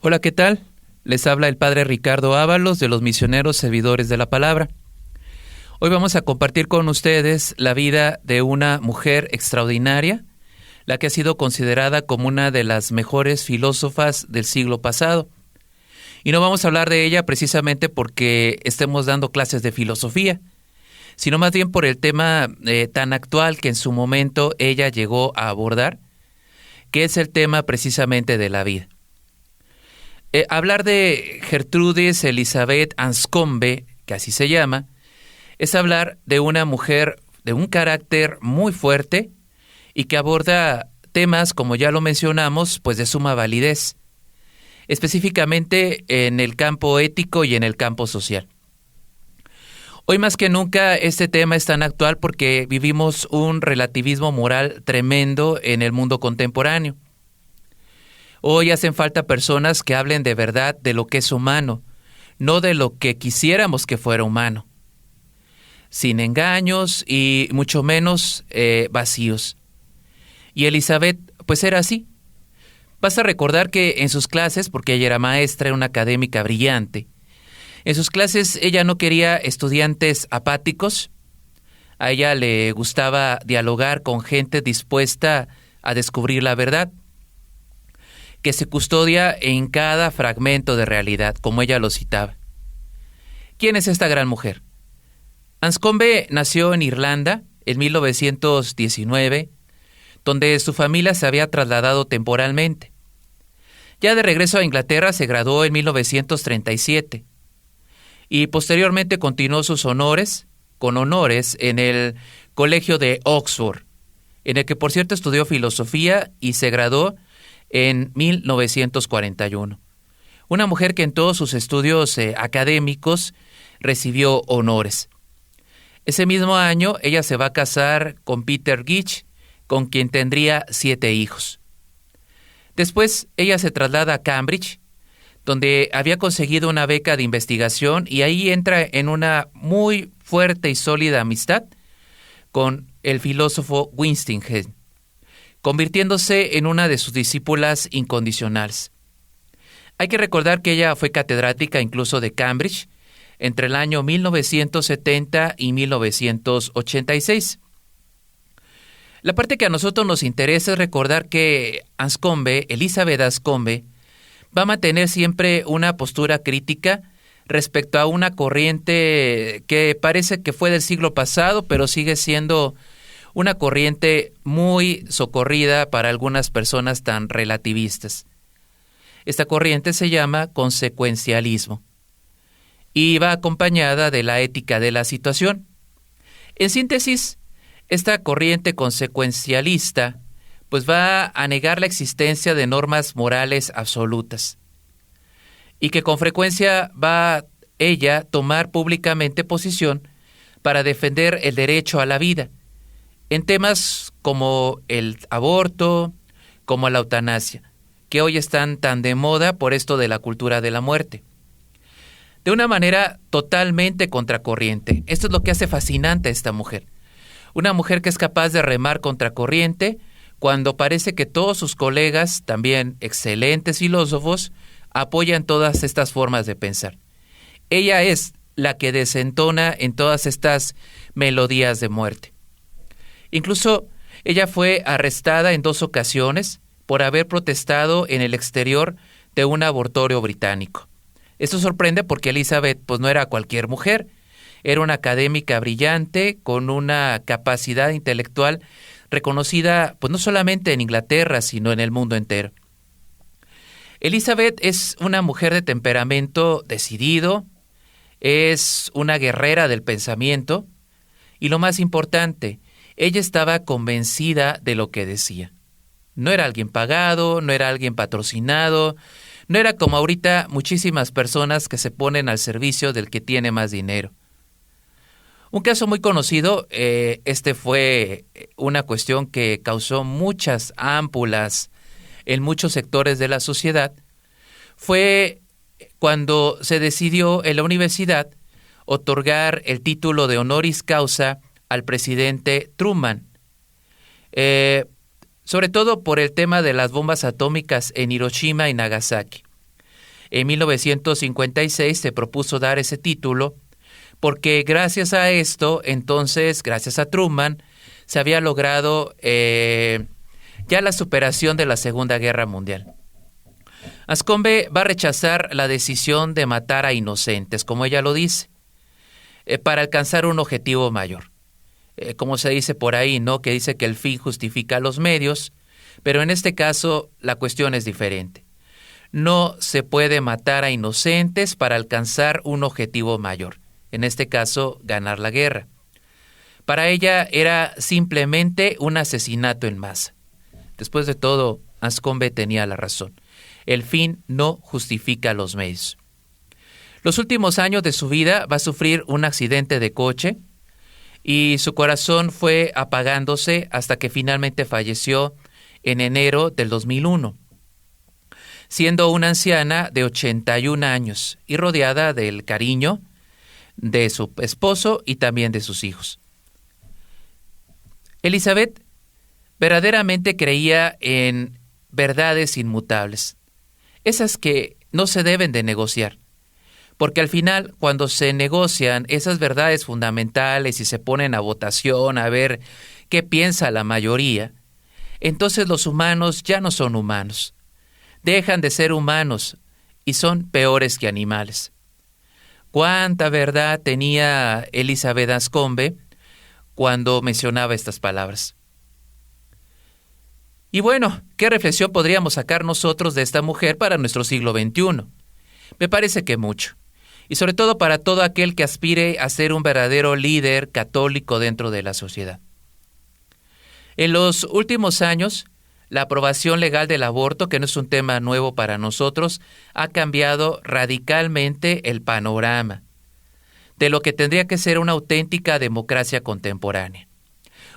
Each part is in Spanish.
Hola, ¿qué tal? Les habla el Padre Ricardo Ábalos de los Misioneros Servidores de la Palabra. Hoy vamos a compartir con ustedes la vida de una mujer extraordinaria, la que ha sido considerada como una de las mejores filósofas del siglo pasado. Y no vamos a hablar de ella precisamente porque estemos dando clases de filosofía, sino más bien por el tema tan actual que en su momento ella llegó a abordar, que es el tema precisamente de la vida. Hablar de Gertrudis Elizabeth Anscombe, que así se llama, es hablar de una mujer de un carácter muy fuerte y que aborda temas, como ya lo mencionamos, pues de suma validez, específicamente en el campo ético y en el campo social. Hoy más que nunca este tema es tan actual porque vivimos un relativismo moral tremendo en el mundo contemporáneo. Hoy hacen falta personas que hablen de verdad de lo que es humano, no de lo que quisiéramos que fuera humano, sin engaños y mucho menos vacíos. Y Elizabeth, pues era así. Basta recordar que en sus clases, porque ella era maestra, era una académica brillante, en sus clases ella no quería estudiantes apáticos, a ella le gustaba dialogar con gente dispuesta a descubrir la verdad, que se custodia en cada fragmento de realidad, como ella lo citaba. ¿Quién es esta gran mujer? Anscombe nació en Irlanda en 1919, donde su familia se había trasladado temporalmente. Ya de regreso a Inglaterra se graduó en 1937 y posteriormente continuó sus honores en el Colegio de Oxford, en el que por cierto estudió filosofía y se graduó en 1941. Una mujer que en todos sus estudios académicos recibió honores. Ese mismo año ella se va a casar con Peter Gitch, con quien tendría 7 hijos. Después ella se traslada a Cambridge, donde había conseguido una beca de investigación y ahí entra en una muy fuerte y sólida amistad con el filósofo Winston Smith, convirtiéndose en una de sus discípulas incondicionales. Hay que recordar que ella fue catedrática incluso de Cambridge entre el año 1970 y 1986. La parte que a nosotros nos interesa es recordar que Elizabeth Anscombe, va a mantener siempre una postura crítica respecto a una corriente que parece que fue del siglo pasado, pero sigue siendo una corriente muy socorrida para algunas personas tan relativistas. Esta corriente se llama consecuencialismo y va acompañada de la ética de la situación. En síntesis, esta corriente consecuencialista pues va a negar la existencia de normas morales absolutas y que con frecuencia va ella a tomar públicamente posición para defender el derecho a la vida en temas como el aborto, como la eutanasia, que hoy están tan de moda por esto de la cultura de la muerte. De una manera totalmente contracorriente. Esto es lo que hace fascinante a esta mujer. Una mujer que es capaz de remar contracorriente cuando parece que todos sus colegas, también excelentes filósofos, apoyan todas estas formas de pensar. Ella es la que desentona en todas estas melodías de muerte. Incluso ella fue arrestada en 2 ocasiones por haber protestado en el exterior de un abortorio británico. Esto sorprende porque Elizabeth pues no era cualquier mujer, era una académica brillante con una capacidad intelectual reconocida pues no solamente en Inglaterra, sino en el mundo entero. Elizabeth es una mujer de temperamento decidido, es una guerrera del pensamiento y lo más importante, ella estaba convencida de lo que decía. No era alguien pagado, no era alguien patrocinado, no era como ahorita muchísimas personas que se ponen al servicio del que tiene más dinero. Un caso muy conocido, fue una cuestión que causó muchas ámpulas en muchos sectores de la sociedad, fue cuando se decidió en la universidad otorgar el título de honoris causa al presidente Truman, sobre todo por el tema de las bombas atómicas en Hiroshima y Nagasaki. En 1956 se propuso dar ese título porque gracias a esto, entonces, gracias a Truman, se había logrado ya la superación de la Segunda Guerra Mundial. Anscombe va a rechazar la decisión de matar a inocentes, como ella lo dice, para alcanzar un objetivo mayor. Como se dice por ahí, ¿no? Que dice que el fin justifica los medios, pero en este caso la cuestión es diferente. No se puede matar a inocentes para alcanzar un objetivo mayor, en este caso, ganar la guerra. Para ella era simplemente un asesinato en masa. Después de todo, Anscombe tenía la razón. El fin no justifica los medios. Los últimos años de su vida va a sufrir un accidente de coche y su corazón fue apagándose hasta que finalmente falleció en enero del 2001, siendo una anciana de 81 años y rodeada del cariño de su esposo y también de sus hijos. Elizabeth verdaderamente creía en verdades inmutables, esas que no se deben de negociar, porque al final, cuando se negocian esas verdades fundamentales y se ponen a votación a ver qué piensa la mayoría, entonces los humanos ya no son humanos, dejan de ser humanos y son peores que animales. ¿Cuánta verdad tenía Elizabeth Anscombe cuando mencionaba estas palabras? Y bueno, ¿qué reflexión podríamos sacar nosotros de esta mujer para nuestro siglo XXI? Me parece que mucho. Y sobre todo para todo aquel que aspire a ser un verdadero líder católico dentro de la sociedad. En los últimos años, la aprobación legal del aborto, que no es un tema nuevo para nosotros, ha cambiado radicalmente el panorama de lo que tendría que ser una auténtica democracia contemporánea.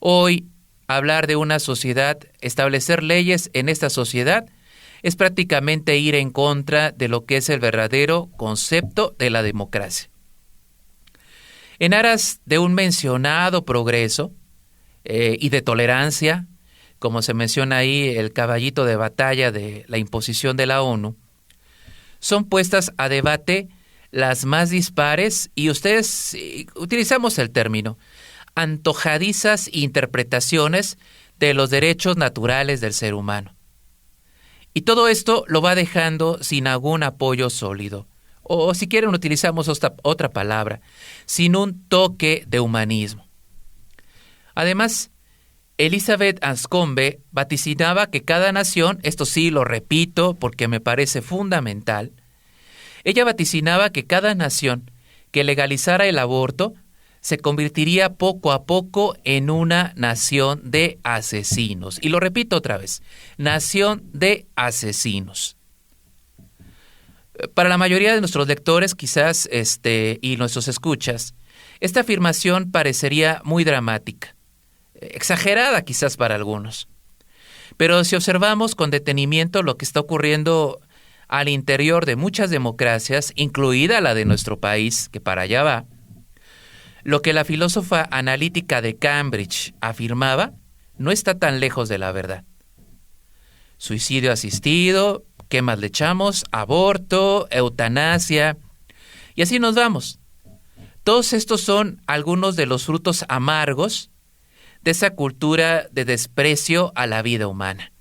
Hoy, hablar de una sociedad, establecer leyes en esta sociedad, es prácticamente ir en contra de lo que es el verdadero concepto de la democracia. En aras de un mencionado progreso y de tolerancia, como se menciona ahí, el caballito de batalla de la imposición de la ONU, son puestas a debate las más dispares, y ustedes utilizamos el término, antojadizas interpretaciones de los derechos naturales del ser humano. Y todo esto lo va dejando sin algún apoyo sólido, o si quieren utilizamos otra palabra, sin un toque de humanismo. Además, Elizabeth Anscombe vaticinaba que cada nación, esto sí lo repito porque me parece fundamental, ella vaticinaba que cada nación que legalizara el aborto se convertiría poco a poco en una nación de asesinos. Y lo repito otra vez, nación de asesinos. Para la mayoría de nuestros lectores quizás y nuestros escuchas, esta afirmación parecería muy dramática, exagerada quizás para algunos. Pero si observamos con detenimiento lo que está ocurriendo al interior de muchas democracias, incluida la de nuestro país, que para allá va, lo que la filósofa analítica de Cambridge afirmaba no está tan lejos de la verdad. Suicidio asistido, ¿qué más le echamos? Aborto, eutanasia, y así nos vamos. Todos estos son algunos de los frutos amargos de esa cultura de desprecio a la vida humana.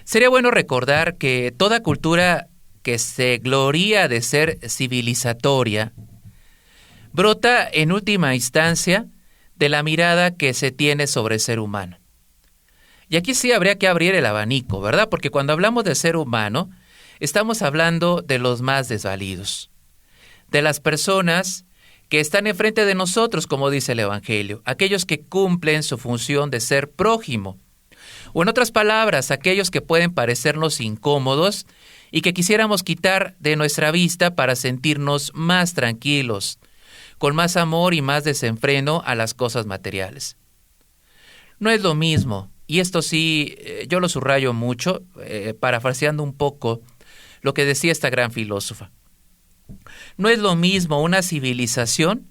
Sería bueno recordar que toda cultura que se gloría de ser civilizatoria brota en última instancia de la mirada que se tiene sobre el ser humano. Y aquí sí habría que abrir el abanico, ¿verdad? Porque cuando hablamos de ser humano, estamos hablando de los más desvalidos, de las personas que están enfrente de nosotros, como dice el Evangelio, aquellos que cumplen su función de ser prójimo, o en otras palabras, aquellos que pueden parecernos incómodos y que quisiéramos quitar de nuestra vista para sentirnos más tranquilos, con más amor y más desenfreno a las cosas materiales. No es lo mismo, y esto sí, yo lo subrayo mucho, parafraseando un poco lo que decía esta gran filósofa. No es lo mismo una civilización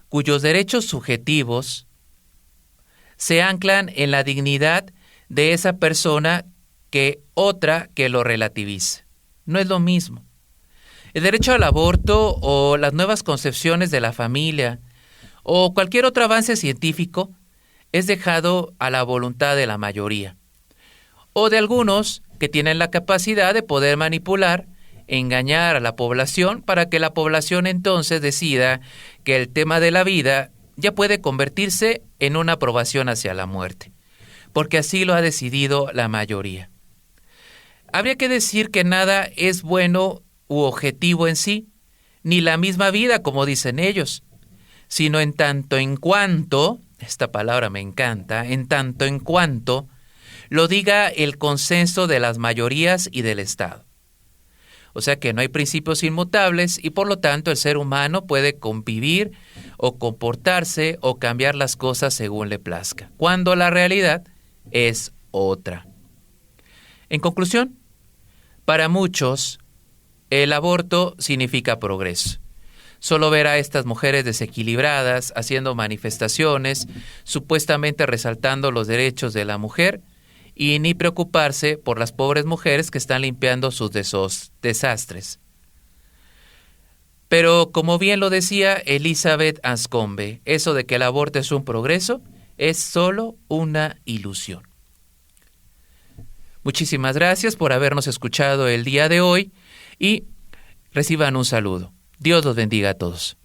cuyos derechos subjetivos se anclan en la dignidad de esa persona que otra que lo relativiza. no es lo mismo. El derecho al aborto o las nuevas concepciones de la familia o cualquier otro avance científico es dejado a la voluntad de la mayoría o de algunos que tienen la capacidad de poder manipular, engañar a la población para que la población entonces decida que el tema de la vida ya puede convertirse en una aprobación hacia la muerte, porque así lo ha decidido la mayoría. Habría que decir que nada es bueno u objetivo en sí, ni la misma vida, como dicen ellos, sino en tanto en cuanto, esta palabra me encanta, en tanto en cuanto lo diga el consenso de las mayorías y del Estado. O sea que no hay principios inmutables y por lo tanto el ser humano puede convivir o comportarse o cambiar las cosas según le plazca, cuando la realidad es otra. En conclusión, para muchos, el aborto significa progreso. Solo ver a estas mujeres desequilibradas haciendo manifestaciones, supuestamente resaltando los derechos de la mujer, y ni preocuparse por las pobres mujeres que están limpiando sus desastres. Pero como bien lo decía Elizabeth Anscombe, eso de que el aborto es un progreso es solo una ilusión. Muchísimas gracias por habernos escuchado el día de hoy y reciban un saludo. Dios los bendiga a todos.